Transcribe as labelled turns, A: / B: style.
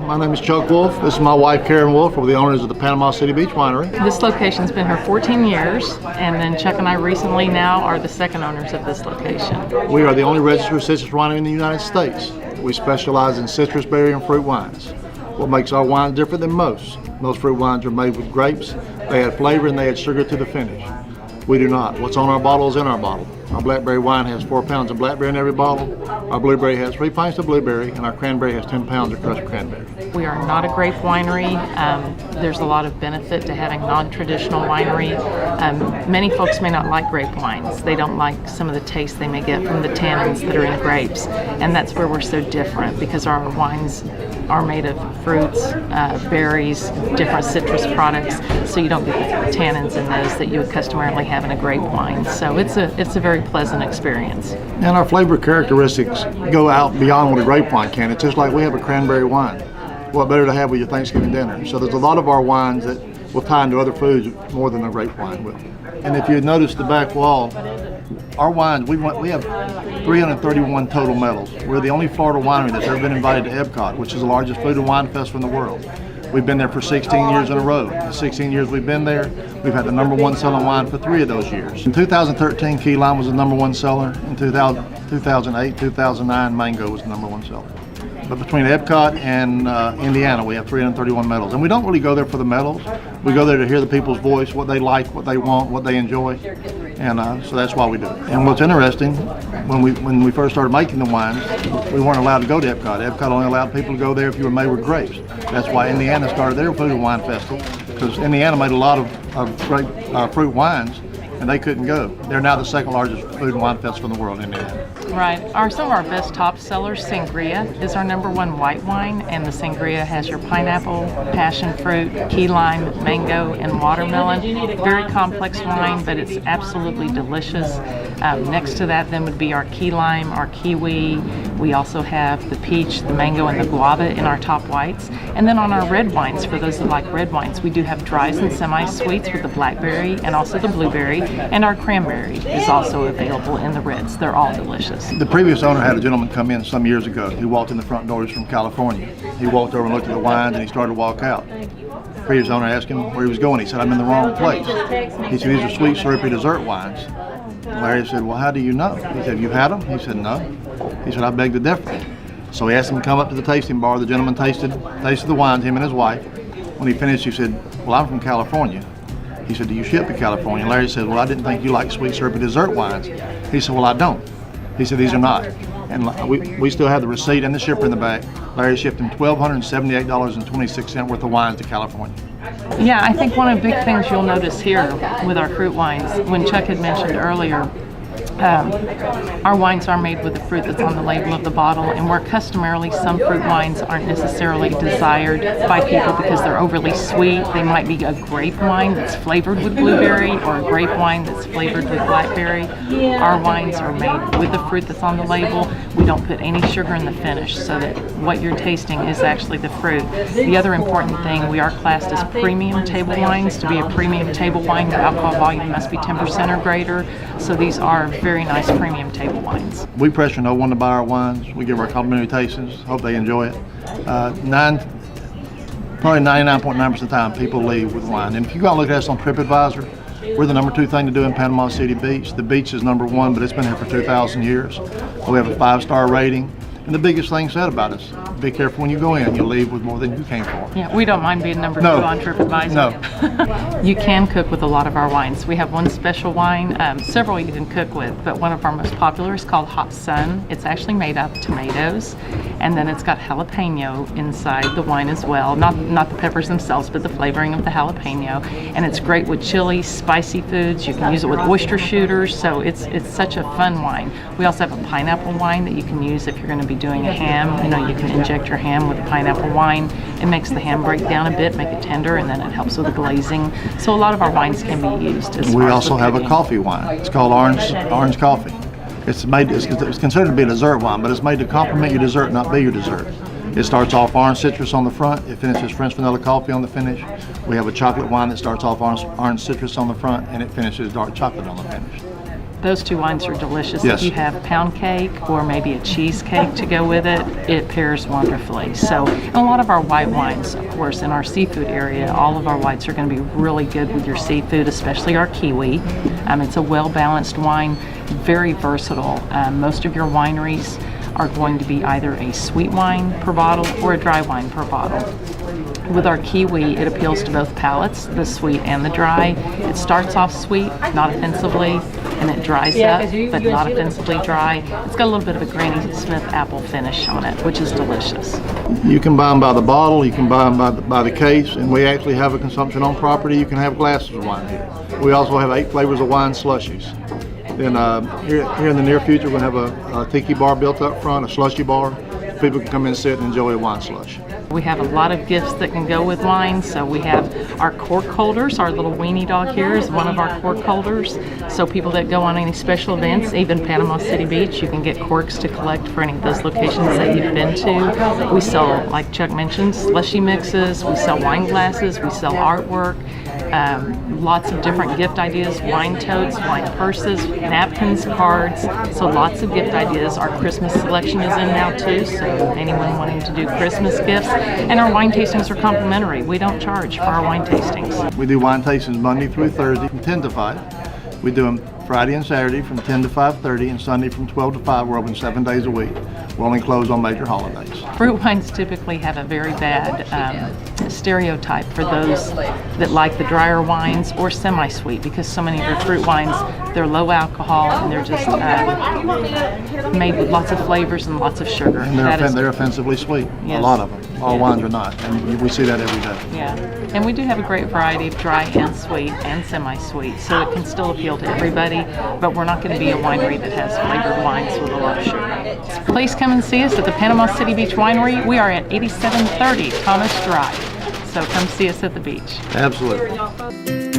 A: My name is Chuck Wolf. This is my wife, Karen Wolf. We're the owners of the Panama City Beach Winery.
B: This location's been here 14 years, and then Chuck and I recently now are the second owners of this location.
A: We are the only registered citrus winery in the United States. We specialize in citrus, berry, and fruit wines. What makes our wines different than most fruit wines are made with grapes. They add flavor and they add sugar to the finish. We do not. What's on our bottle is in our bottle. Our blackberry wine has 4 pounds of blackberry in every bottle. Our blueberry has 3 pints of blueberry, and our cranberry has 10 pounds of crushed cranberry.
B: We are not a grape winery. There's a lot of benefit to having non-traditional winery. Many folks may not like grape wines. They don't like some of the taste they may get from the tannins that are in grapes, and that's where we're so different, because our wines are made of fruits, berries, different citrus products, so you don't get the tannins in those that you would customarily have in a grape wine. So it's a very pleasant experience.
A: And our flavor characteristics go out beyond what a grape wine can. It's just like we have a cranberry wine. What better to have with your Thanksgiving dinner? So there's a lot of our wines that will tie into other foods more than a grape wine will. And if you notice the back wall, our wines, we have 331 total medals. We're the only Florida winery that's ever been invited to Epcot, which is the largest food and wine festival in the world. We've been there for 16 years in a row. The 16 years we've been there, we've had the #1 selling wine for 3 of those years. In 2013, Key Lime was the #1 seller. In 2008, 2009, Mango was the #1 seller. But between Epcot and Indiana, we have 331 medals. And we don't really go there for the medals. We go there to hear the people's voice, what they like, what they want, what they enjoy. And so that's why we do it. And what's interesting, when we first started making the wines, we weren't allowed to go to Epcot. Epcot only allowed people to go there if you were made with grapes. That's why Indiana started their food and wine festival, because Indiana made a lot of great fruit wines, and they couldn't go. They're now the second largest food and wine festival in the world, Indiana.
B: Right. Some of our best top sellers, Sangria is our #1 white wine, and the Sangria has your pineapple, passion fruit, key lime, mango, and watermelon. Very complex wine, but it's absolutely delicious. Next to that then would be our key lime, our kiwi. We also have the peach, the mango, and the guava in our top whites. And then on our red wines, for those that like red wines, we do have dries and semi-sweets with the blackberry and also the blueberry, and our cranberry is also available in the reds. They're all delicious.
A: The previous owner had a gentleman come in some years ago. He walked in the front door. He's from California. He walked over and looked at the wines, and he started to walk out. The previous owner asked him where he was going. He said, "I'm in the wrong place." He said, "These are sweet, syrupy dessert wines." Larry said, "Well, how do you know?" He said, "You've had them?" He said, "No." He said, "I beg to differ." So he asked him to come up to the tasting bar. The gentleman tasted the wines, him and his wife. When he finished, he said, "Well, I'm from California." He said, "Do you ship to California?" Larry said, "Well, I didn't think you liked sweet, syrupy dessert wines." He said, "Well, I don't." He said, "These are not." And we still have the receipt and the shipper in the back. Larry shipped him $1,278.26 worth of wines to California.
B: Yeah, I think one of the big things you'll notice here with our fruit wines, when Chuck had mentioned earlier, our wines are made with the fruit that's on the label of the bottle, and where customarily some fruit wines aren't necessarily desired by people because they're overly sweet. They might be a grape wine that's flavored with blueberry or a grape wine that's flavored with blackberry. Our wines are made with the fruit that's on the label. We don't put any sugar in the finish, so that what you're tasting is actually the fruit. The other important thing, we are classed as premium table wines. To be a premium table wine, your alcohol volume must be 10% or greater. So these are very nice premium table wines.
A: We pressure no one to buy our wines. We give our complimentary tastings. Hope they enjoy it. Probably 99.9% of the time, people leave with wine. And if you go out and look at us on TripAdvisor, we're the #2 thing to do in Panama City Beach. The beach is #1, but it's been here for 2,000 years. We have a 5-star rating. And the biggest thing said about us, be careful when you go in, you'll leave with more than you came for.
B: Yeah, we don't mind being #2 on TripAdvisor.
A: No.
B: You can cook with a lot of our wines. We have one special wine, several you can cook with, but one of our most popular is called Hot Sun. It's actually made out of tomatoes, and then it's got jalapeno inside the wine as well. Not the peppers themselves, but the flavoring of the jalapeno. And it's great with chili, spicy foods. You can use it with oyster shooters, so it's such a fun wine. We also have a pineapple wine that you can use if you're going to be doing a ham. You know, you can inject your ham with pineapple wine. It makes the ham break down a bit, make it tender, and then it helps with the glazing. So a lot of our wines can be used.
A: We also have a coffee wine. It's called orange coffee. It's considered to be a dessert wine, but it's made to complement your dessert, not be your dessert. It starts off orange citrus on the front. It finishes French vanilla coffee on the finish. We have a chocolate wine that starts off orange citrus on the front, and it finishes dark chocolate on the finish.
B: Those two wines are delicious.
A: Yes.
B: If you have pound cake or maybe a cheesecake to go with it, it pairs wonderfully. So, and a lot of our white wines, of course, in our seafood area, all of our whites are going to be really good with your seafood, especially our kiwi. It's a well-balanced wine, very versatile. Most of your wineries are going to be either a sweet wine per bottle or a dry wine per bottle. With our kiwi, it appeals to both palates, the sweet and the dry. It starts off sweet, not offensively, and it dries up, but not offensively dry. It's got a little bit of a Granny Smith apple finish on it, which is delicious.
A: You can buy them by the bottle, you can buy them by the case, and we actually have a consumption on property. You can have glasses of wine here. We also have 8 flavors of wine slushies. Then here in the near future, we'll have a tiki bar built up front, a slushy bar. People can come in and sit and enjoy a wine slush.
B: We have a lot of gifts that can go with wine. So we have our cork holders. Our little weenie dog here is one of our cork holders. So people that go on any special events, even Panama City Beach, you can get corks to collect for any of those locations that you've been to. We sell, like Chuck mentioned, slushy mixes. We sell wine glasses. We sell artwork. Lots of different gift ideas, wine totes, wine purses, napkins, cards, so lots of gift ideas. Our Christmas selection is in now too, so anyone wanting to do Christmas gifts. And our wine tastings are complimentary. We don't charge for our wine tastings.
A: We do wine tastings Monday through Thursday from 10 to 5. We do them Friday and Saturday from 10 to 5:30 and Sunday from 12 to 5. We're open 7 days a week. We're only closed on major holidays.
B: Fruit wines typically have a very bad stereotype for those that like the drier wines or semi-sweet, because so many of your fruit wines, they're low alcohol and they're just made with lots of flavors and lots of sugar.
A: And they're offensively sweet,
B: Yes.
A: a lot of them. All
B: Yeah.
A: wines are not, and we see that every day.
B: Yeah, and we do have a great variety of dry and sweet and semi-sweet, so it can still appeal to everybody, but we're not going to be a winery that has flavored wines with a lot of sugar. Please come and see us at the Panama City Beach Winery. We are at 8730 Thomas Drive, so come see us at the beach.
A: Absolutely.